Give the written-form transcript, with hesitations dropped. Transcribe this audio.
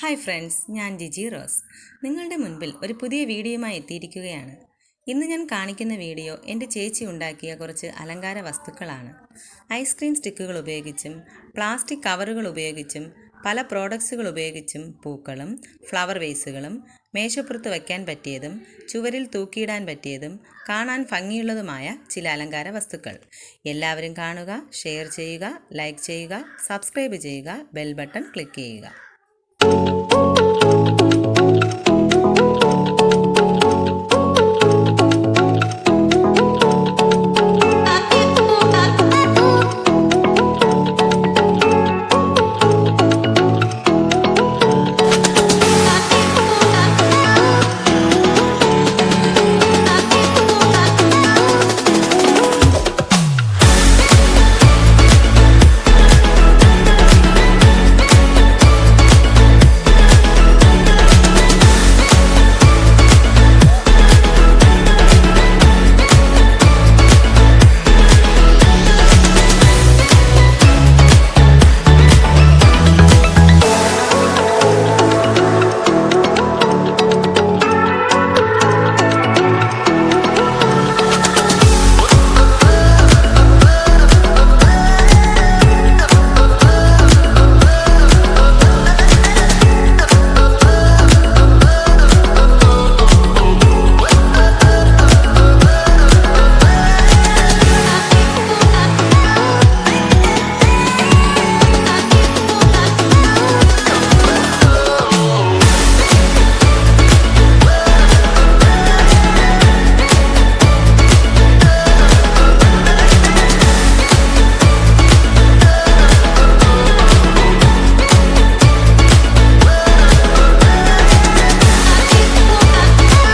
Hi friends, ഞാൻ Jiji rose. നിങ്ങളുടെ മുൻപിൽ ഒരു പുതിയ വീഡിയോയുമായി എത്തിയിരിക്കുകയാണ്. ഇന്ന് ഞാൻ കാണിക്കുന്ന വീഡിയോ എൻ്റെ ചേച്ചി ഉണ്ടാക്കിയ കുറച്ച് അലങ്കാര വസ്തുക്കളാണ്. ഐസ്ക്രീം സ്റ്റിക്കുകൾ ഉപയോഗിച്ചും പ്ലാസ്റ്റിക് കവറുകൾ ഉപയോഗിച്ചും പല പ്രോഡക്ട്സുകൾ ഉപയോഗിച്ചും പൂക്കളും ഫ്ലവർ വേസുകളും മേശപ്പുറത്ത് വയ്ക്കാൻ പറ്റിയതും ചുവരിൽ തൂക്കിയിടാൻ പറ്റിയതും കാണാൻ ഭംഗിയുള്ളതുമായ ചില അലങ്കാര വസ്തുക്കൾ. എല്ലാവരും കാണുക, ഷെയർ ചെയ്യുക, ലൈക്ക് ചെയ്യുക, സബ്സ്ക്രൈബ് ചെയ്യുക, ബെൽ ബട്ടൺ ക്ലിക്ക് ചെയ്യുക.